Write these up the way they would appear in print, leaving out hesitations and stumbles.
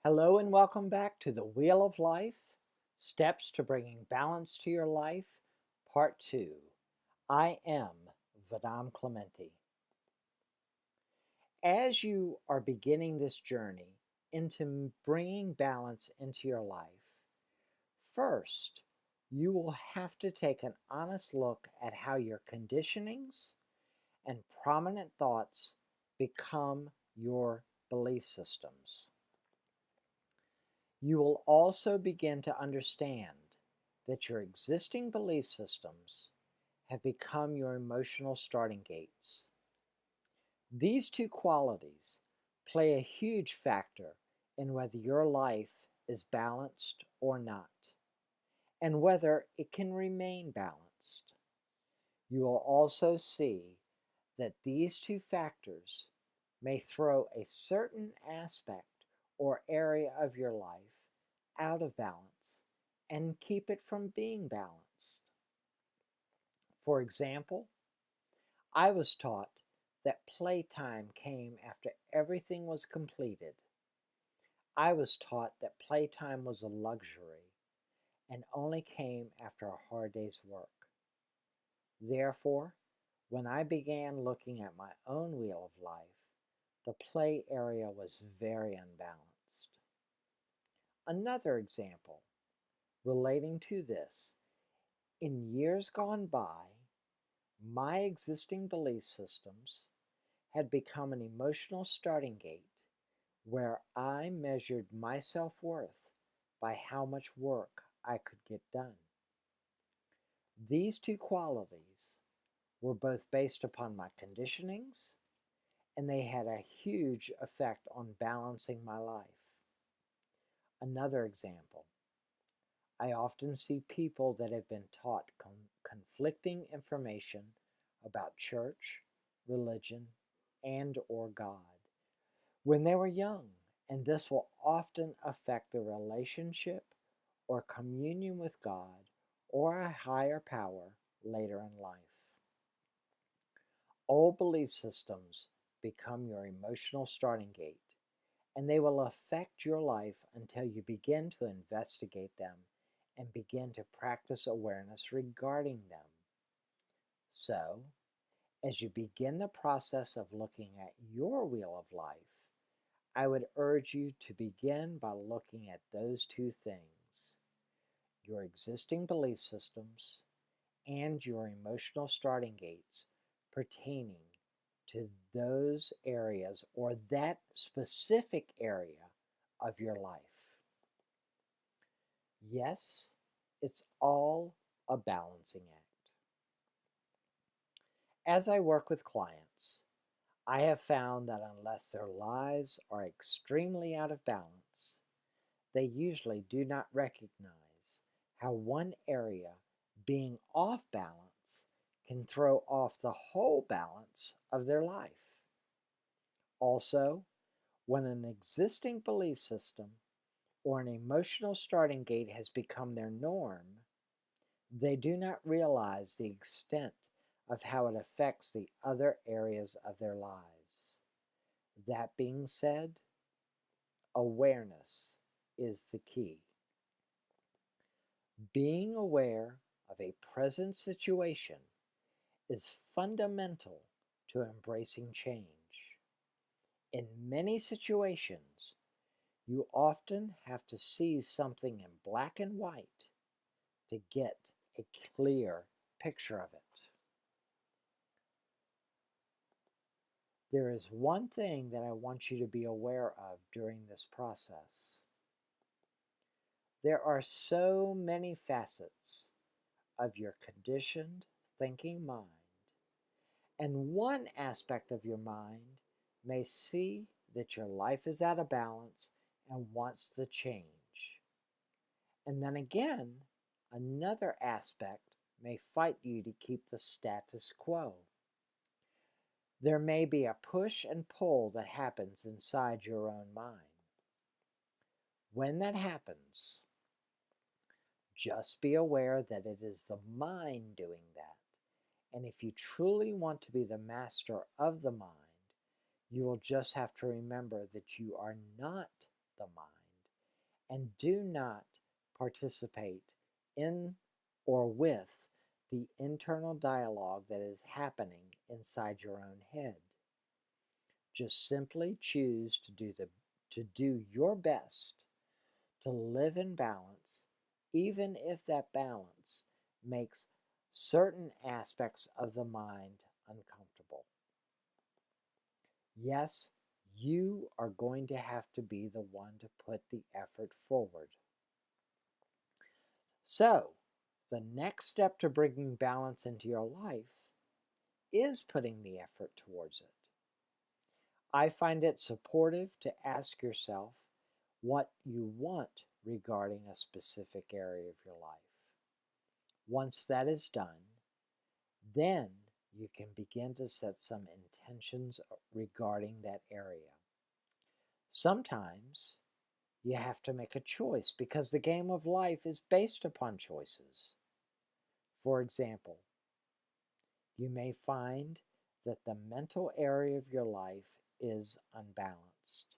Hello and welcome back to the Wheel of Life Steps to Bringing Balance to Your Life, Part 2. I am Vedam Clementi. As you are beginning this journey into bringing balance into your life, first, you will have to take an honest look at how your conditionings and prominent thoughts become your belief systems. You will also begin to understand that your existing belief systems have become your emotional starting gates. These two qualities play a huge factor in whether your life is balanced or not, and whether it can remain balanced. You will also see that these two factors may throw a certain aspect or area of your life out of balance and keep it from being balanced. For example, I was taught that playtime came after everything was completed. I was taught that playtime was a luxury and only came after a hard day's work. Therefore, when I began looking at my own wheel of life, the play area was very unbalanced. Another example relating to this, in years gone by, my existing belief systems had become an emotional starting gate where I measured my self-worth by how much work I could get done. These two qualities were both based upon my conditionings, and they had a huge effect on balancing my life. Another example, I often see people that have been taught conflicting information about church, religion, and or God when they were young, and this will often affect their relationship or communion with God or a higher power later in life. Old belief systems become your emotional starting gate, and they will affect your life until you begin to investigate them and begin to practice awareness regarding them. So, as you begin the process of looking at your wheel of life, I would urge you to begin by looking at those two things: your existing belief systems and your emotional starting gates pertaining to those areas or that specific area of your life. Yes, it's all a balancing act. As I work with clients, I have found that unless their lives are extremely out of balance, they usually do not recognize how one area being off balance can throw off the whole balance of their life. Also, when an existing belief system or an emotional starting gate has become their norm, they do not realize the extent of how it affects the other areas of their lives. That being said, awareness is the key. Being aware of a present situation is fundamental to embracing change. In many situations, you often have to see something in black and white to get a clear picture of it. There is one thing that I want you to be aware of during this process. There are so many facets of your conditioned thinking mind, and one aspect of your mind may see that your life is out of balance and wants to change. And then again, another aspect may fight you to keep the status quo. There may be a push and pull that happens inside your own mind. When that happens, just be aware that it is the mind doing that. And if you truly want to be the master of the mind, you will just have to remember that you are not the mind. and do not participate in or with the internal dialogue that is happening inside your own head. Just simply choose to do your best to live in balance, even if that balance makes certain aspects of the mind uncomfortable. Yes, you are going to have to be the one to put the effort forward. So, the next step to bringing balance into your life is putting the effort towards it. I find it supportive to ask yourself what you want regarding a specific area of your life. Once that is done, then you can begin to set some intentions regarding that area. Sometimes you have to make a choice because the game of life is based upon choices. For example, you may find that the mental area of your life is unbalanced.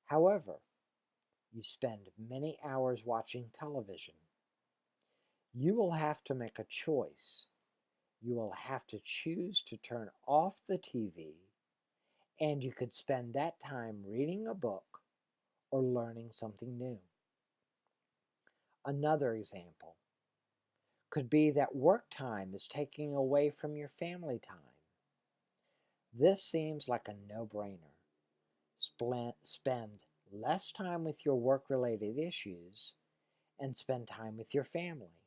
However, you spend many hours watching television. You will have to make a choice. You will have to choose to turn off the TV, and you could spend that time reading a book or learning something new. Another example could be that work time is taking away from your family time. This seems like a no-brainer. Spend less time with your work-related issues and spend time with your family.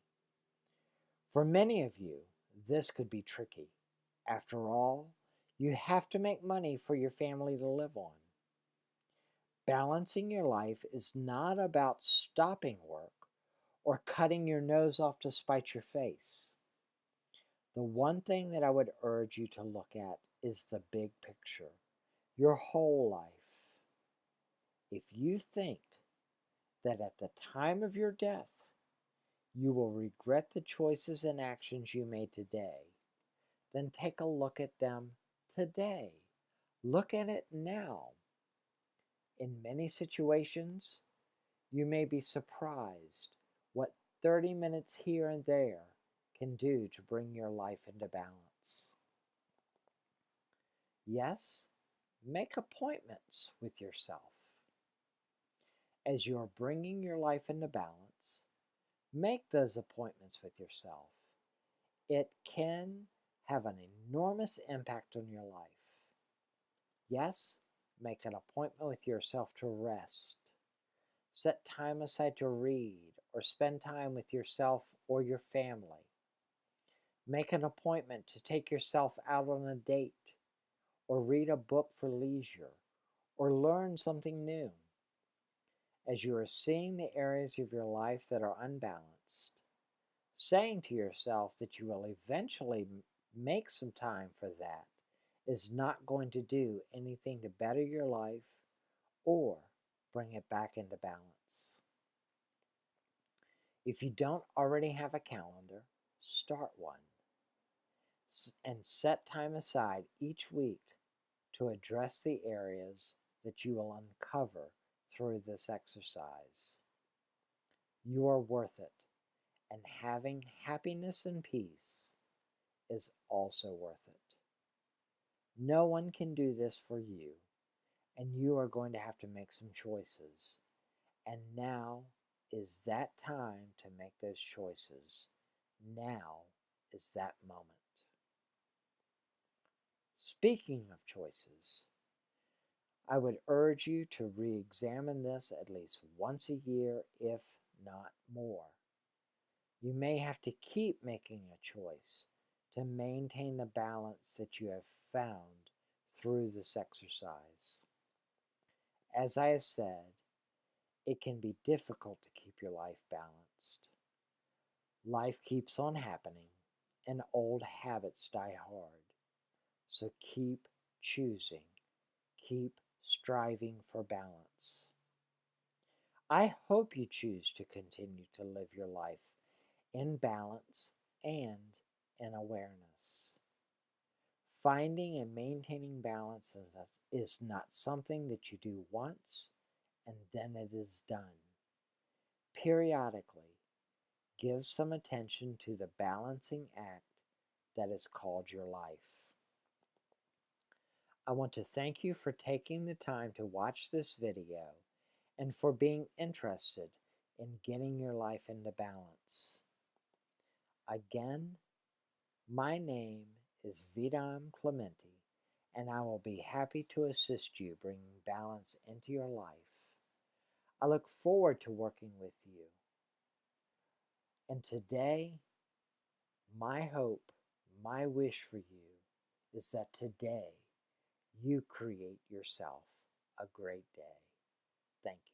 For many of you, this could be tricky. After all, you have to make money for your family to live on. Balancing your life is not about stopping work or cutting your nose off to spite your face. The one thing that I would urge you to look at is the big picture, your whole life. If you think that at the time of your death, you will regret the choices and actions you made today, then take a look at them today. Look at it now. In many situations, you may be surprised what 30 minutes here and there can do to bring your life into balance. Yes, make appointments with yourself. As you're bringing your life into balance, make those appointments with yourself. It can have an enormous impact on your life. Yes, make an appointment with yourself to rest. Set time aside to read or spend time with yourself or your family. Make an appointment to take yourself out on a date or read a book for leisure or learn something new. As you are seeing the areas of your life that are unbalanced, saying to yourself that you will eventually make some time for that is not going to do anything to better your life or bring it back into balance. If you don't already have a calendar, start one and set time aside each week to address the areas that you will uncover through this exercise. You are worth it, and having happiness and peace is also worth it. No one can do this for you, and you are going to have to make some choices. And now is that time to make those choices. Now is that moment. Speaking of choices, I would urge you to re-examine this at least once a year, if not more. You may have to keep making a choice to maintain the balance that you have found through this exercise. As I have said, it can be difficult to keep your life balanced. Life keeps on happening, and old habits die hard. So keep choosing, keep striving for balance. I hope you choose to continue to live your life in balance and in awareness. Finding and maintaining balance is not something that you do once and then it is done. periodically give some attention to the balancing act that is called your life. I want to thank you for taking the time to watch this video and for being interested in getting your life into balance. Again, my name is Vedam Clementi, and I will be happy to assist you bringing balance into your life. I look forward to working with you. And today, my hope, my wish for you is that today you create yourself a great day. Thank you.